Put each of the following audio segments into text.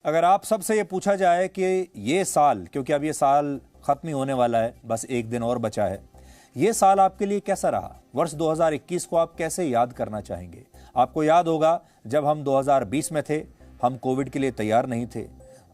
अगर आप सबसे ये पूछा जाए कि ये साल, क्योंकि अब ये साल खत्म ही होने वाला है, बस एक दिन और बचा है, ये साल आपके लिए कैसा रहा? वर्ष 2021 को आप कैसे याद करना चाहेंगे? आपको याद होगा जब हम 2020 में थे, हम कोविड के लिए तैयार नहीं थे।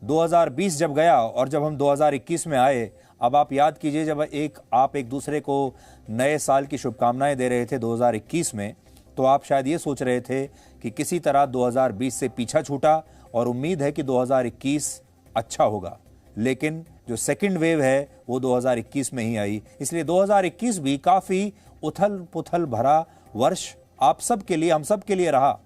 2020 जब गया और जब हम 2021 में आए, अब आप याद कीजिए जब आप एक दूसरे को नए साल की शुभकामनाएं दे रहे थे 2021 में, तो आप शायद ये सोच रहे थे कि किसी तरह 2020 से पीछा छूटा और उम्मीद है कि 2021 अच्छा होगा। लेकिन जो सेकंड वेव है वो 2021 में ही आई, इसलिए 2021 भी काफी उथल पुथल भरा वर्ष आप सब के लिए, हम सब के लिए रहा।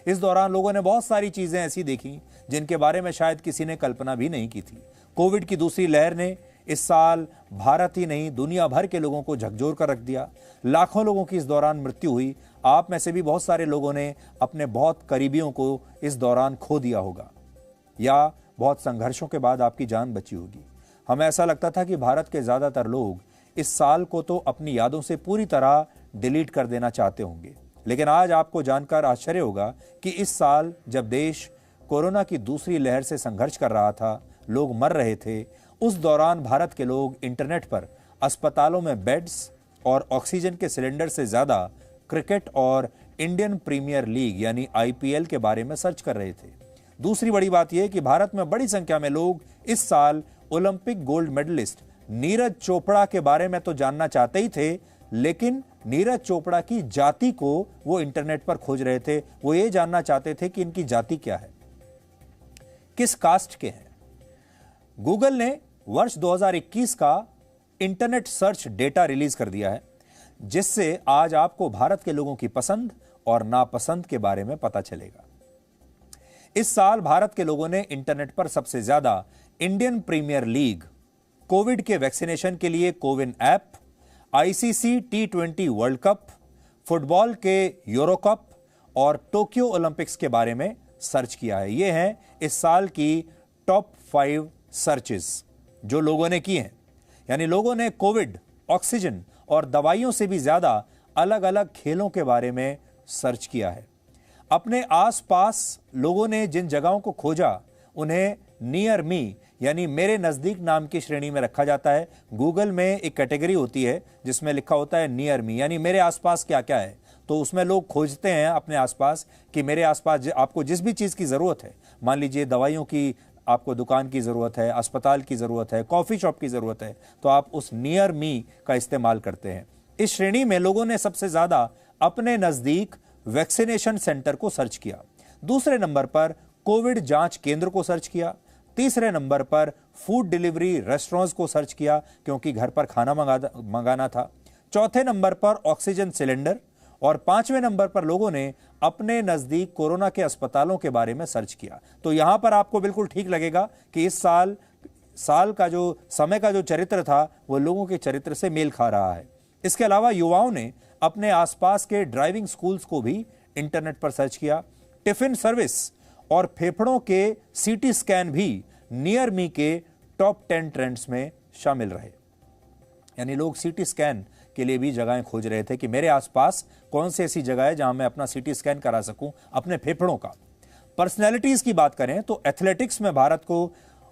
इस दौरान लोगों ने बहुत सारी चीजें ऐसी देखी जिनके बारे में शायद किसी ने कल्पना भी नहीं की थी। कोविड की दूसरी लहर ने इस साल भारत ही नहीं दुनिया भर के लोगों को झकझोर कर रख दिया। लाखों लोगों की इस दौरान मृत्यु हुई। आप में से भी बहुत सारे लोगों ने अपने बहुत करीबियों को इस दौरान खो दिया होगा, या बहुत संघर्षों के बाद आपकी जान बची होगी। हमें ऐसा लगता था कि भारत के ज्यादातर लोग इस साल को तो अपनी यादों से पूरी तरह डिलीट कर देना चाहते होंगे, लेकिन आज आपको जानकर आश्चर्य होगा कि इस साल जब देश कोरोना की दूसरी लहर से संघर्ष कर रहा था, लोग मर रहे थे, उस दौरान भारत के लोग इंटरनेट पर अस्पतालों में बेड्स और ऑक्सीजन के सिलेंडर से ज्यादा क्रिकेट और इंडियन प्रीमियर लीग यानी आईपीएल के बारे में सर्च कर रहे थे। दूसरी बड़ी बात यह कि भारत में बड़ी संख्या में लोग इस साल Olympic gold medallist Neeraj Chopra के बारे में तो जानना चाहते ही थे, लेकिन नीरज चोपड़ा की जाति को वो इंटरनेट पर खोज रहे थे। वो ये जानना चाहते थे कि इनकी जाति क्या है, किस कास्ट के हैं। गूगल ने वर्ष 2021 का इंटरनेट सर्च डेटा रिलीज कर दिया है, जिससे आज आपको भारत के लोगों की पसंद और नापसंद के बारे में पता चलेगा। इस साल भारत के लोगों ने इंटरनेट पर सबसे ज्यादा इंडियन प्रीमियर लीग, कोविड के वैक्सीनेशन के लिए CoWIN app, ICC T20 world cup, football के यूरो कप और टोक्यो ओलंपिक्स के बारे में सर्च किया है। ये हैं इस साल की टॉप 5 सर्चेस जो लोगों ने की हैं। यानी लोगों ने कोविड, ऑक्सीजन और दवाइयों से भी ज्यादा अलग अलग खेलों के बारे में सर्च किया है। अपने आसपास लोगों ने जिन जगहों को खोजा उन्हें नियर मी यानी मेरे नजदीक नाम की श्रेणी में रखा जाता है। गूगल में एक कैटेगरी होती है जिसमें लिखा होता है नियर मी, यानी मेरे आसपास क्या क्या है। तो उसमें लोग खोजते हैं अपने आसपास कि मेरे आसपास आपको जिस भी चीज की जरूरत है, मान लीजिए दवाइयों की आपको दुकान की जरूरत है, अस्पताल की जरूरत है, कॉफी शॉप की जरूरत है, तो आप उस नियर मी का इस्तेमाल करते हैं। इस श्रेणी में लोगों ने सबसे ज्यादा अपने नजदीक वैक्सीनेशन सेंटर को सर्च किया। दूसरे नंबर पर कोविड जांच केंद्र को सर्च किया। तीसरे नंबर पर फूड डिलीवरी रेस्टोरेंट्स को सर्च किया क्योंकि घर पर खाना मंगाना था। चौथे नंबर पर ऑक्सीजन सिलेंडर और 5वें नंबर पर लोगों ने अपने नजदीक कोरोना के अस्पतालों के बारे में सर्च किया। तो यहां पर आपको बिल्कुल ठीक लगेगा कि इस साल का जो समय का जो चरित्र था वो लोगों के चरित्र से मेल खा रहा है। इसके अलावा युवाओं ने अपने आसपास के ड्राइविंग स्कूल्स को भी इंटरनेट पर सर्च किया। टिफिन सर्विस और फेफड़ों के सीटी स्कैन भी नियर मी के टॉप 10 ट्रेंड्स में शामिल रहे। यानी लोग सीटी स्कैन के लिए भी जगहें खोज रहे थे कि मेरे आसपास कौन सी ऐसी जगह है जहां मैं अपना सीटी स्कैन करा सकूं अपने फेफड़ों का। पर्सनैलिटीज की बात करें तो एथलेटिक्स में भारत को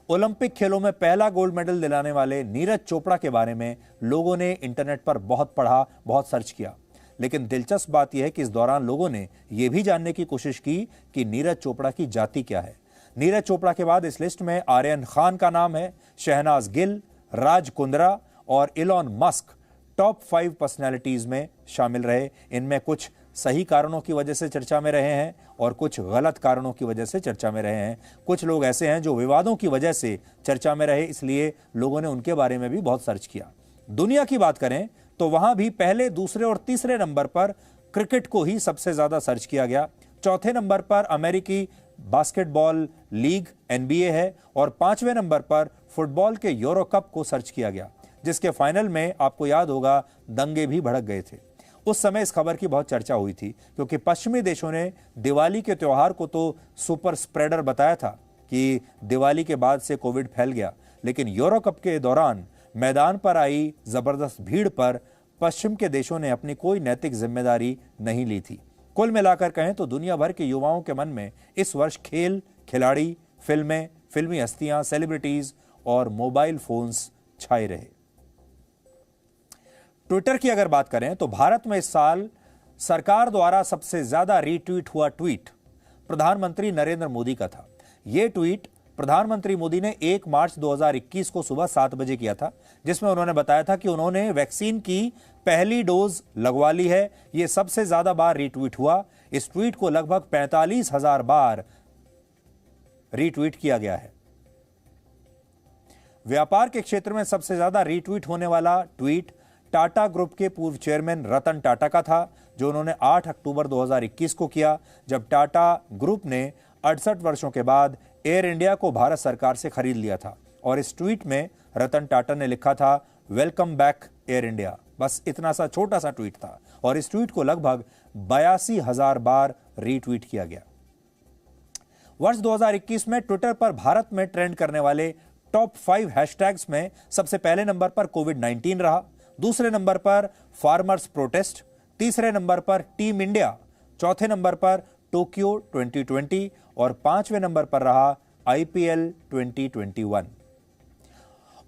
ओलंपिक खेलों में पहला गोल्ड मेडल दिलाने वाले नीरज चोपड़ा के बारे में लोगों ने इंटरनेट पर बहुत पढ़ा, बहुत सर्च किया। लेकिन दिलचस्प बात यह है कि इस दौरान लोगों ने यह भी जानने की कोशिश की कि नीरज चोपड़ा की जाति क्या है। नीरज चोपड़ा के बाद इस लिस्ट में आर्यन खान का नाम है, शहनाज गिल, राज कुंद्रा और इलॉन मस्क टॉप 5 पर्सनैलिटीज में शामिल रहे। इनमें कुछ सही कारणों की वजह से चर्चा में रहे हैं और कुछ गलत कारणों की वजह से चर्चा में रहे हैं। कुछ लोग ऐसे हैं जो विवादों की वजह से चर्चा में रहे, इसलिए लोगों ने उनके बारे में भी बहुत सर्च किया। दुनिया की बात करें तो वहां भी पहले, दूसरे और तीसरे नंबर पर क्रिकेट को ही सबसे ज्यादा सर्च किया गया। चौथे नंबर पर अमेरिकी बास्केटबॉल लीग NBA है और 5वें नंबर पर फुटबॉल के यूरो कप को सर्च किया गया, जिसके फाइनल में आपको याद होगा दंगे भी भड़क गए थे। उस समय इस खबर की बहुत चर्चा हुई थी क्योंकि पश्चिमी देशों ने दिवाली के त्योहार को तो सुपर स्प्रेडर बताया था कि दिवाली के बाद से कोविड फैल गया, लेकिन यूरो कप के दौरान मैदान पर आई जबरदस्त भीड़ पर पश्चिम के देशों ने अपनी कोई नैतिक जिम्मेदारी नहीं ली थी। कुल मिलाकर कहें तो दुनिया भर के युवाओं के मन में इस वर्ष खेल, खिलाड़ी, फिल्में, फिल्मी हस्तियां, सेलिब्रिटीज और मोबाइल फोन्स छाए रहे। ट्विटर की अगर बात करें तो भारत में इस साल सरकार द्वारा सबसे ज्यादा रीट्वीट हुआ ट्वीट प्रधानमंत्री नरेंद्र मोदी का था। यह ट्वीट प्रधानमंत्री मोदी ने 1 मार्च 2021 को सुबह 7 बजे किया था, जिसमें उन्होंने बताया था कि उन्होंने वैक्सीन की पहली डोज लगवा ली है। यह सबसे ज्यादा बार रीट्वीट हुआ। इस ट्वीट को लगभग 45,000 बार रीट्वीट किया गया है। व्यापार के क्षेत्र में सबसे ज्यादा रीट्वीट होने वाला ट्वीट टाटा ग्रुप के पूर्व चेयरमैन रतन टाटा का था, जो उन्होंने 8 अक्टूबर 2021 को किया, जब टाटा ग्रुप ने 68 वर्षों के बाद एयर इंडिया को भारत सरकार से खरीद लिया था। और इस ट्वीट में रतन टाटा ने लिखा था, वेलकम बैक एयर इंडिया। बस इतना सा छोटा सा ट्वीट था और इस ट्वीट को लगभग 82,000 बार रीट्वीट किया गया। वर्ष 2021 में ट्विटर पर भारत में ट्रेंड करने वाले टॉप 5 हैशटैग्स में सबसे पहले नंबर पर कोविड-19 रहा, दूसरे नंबर पर फार्मर्स प्रोटेस्ट, तीसरे नंबर पर टीम इंडिया, चौथे नंबर पर टोक्यो 2020 और 5वें नंबर पर रहा IPL 2021।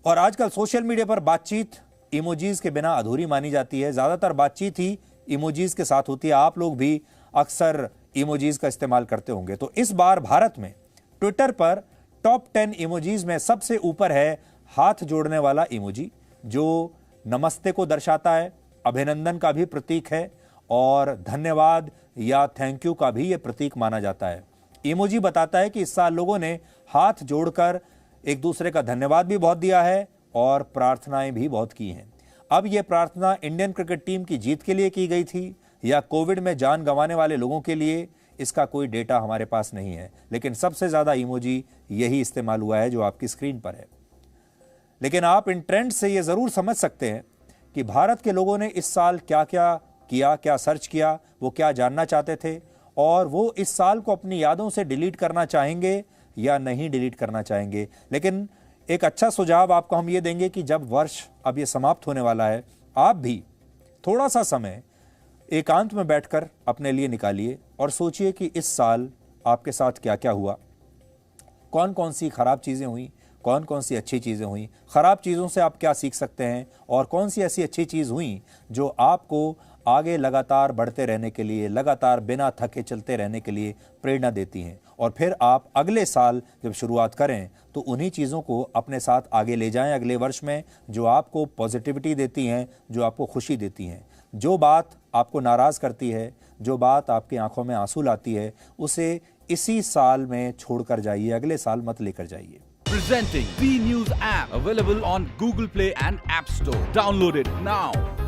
और आजकल सोशल मीडिया पर बातचीत इमोजीज के बिना अधूरी मानी जाती है। ज्यादातर बातचीत ही इमोजीज के साथ होती है। आप लोग भी अक्सर इमोजीज का इस्तेमाल करते होंगे। तो इस बार भारत में ट्विटर पर टॉप 10 इमोजीज में सबसे ऊपर है हाथ जोड़ने वाला इमोजी, जो नमस्ते को दर्शाता है, अभिनंदन का भी प्रतीक है और धन्यवाद या थैंक यू का भी यह प्रतीक माना जाता है। इमोजी बताता है कि इस साल लोगों ने हाथ जोड़कर एक दूसरे का धन्यवाद भी बहुत दिया है और प्रार्थनाएं भी बहुत की हैं। अब यह प्रार्थना इंडियन क्रिकेट टीम की जीत के लिए की गई थी या कोविड में जान गंवाने वाले लोगों के लिए, इसका कोई डेटा हमारे पास नहीं है, लेकिन सबसे ज्यादा इमोजी यही इस्तेमाल हुआ है जो आपकी स्क्रीन पर है। लेकिन आप इन ट्रेंड से यह जरूर समझ सकते हैं कि भारत के लोगों ने इस साल क्या क्या किया, क्या सर्च किया, वो क्या जानना चाहते थे और वो इस साल को अपनी यादों से डिलीट करना चाहेंगे या नहीं डिलीट करना चाहेंगे। लेकिन एक अच्छा सुझाव आपको हम ये देंगे कि जब वर्ष अब ये समाप्त होने वाला है, आप भी थोड़ा सा समय एकांत में बैठकर अपने लिए निकालिए और सोचिए कि इस साल आपके साथ क्या क्या हुआ, कौन कौन सी खराब चीजें हुई, कौन कौन सी अच्छी चीजें हुई, खराब चीजों से आप क्या सीख सकते हैं और कौन सी ऐसी अच्छी चीज हुई जो आपको आगे लगातार बढ़ते रहने के लिए, लगातार बिना थके चलते रहने के लिए प्रेरणा देती हैं। और फिर आप अगले साल जब शुरुआत करें तो उन्हीं चीज़ों को अपने साथ आगे ले जाएं अगले वर्ष में, जो आपको पॉजिटिविटी देती हैं, जो आपको खुशी देती हैं। जो बात आपको नाराज़ करती है, जो बात आपकी आंखों में आंसू लाती है, उसे इसी साल में छोड़कर जाइए, अगले साल मत लेकर जाइए। Presenting V News app, available on Google Play and App Store. Download it now.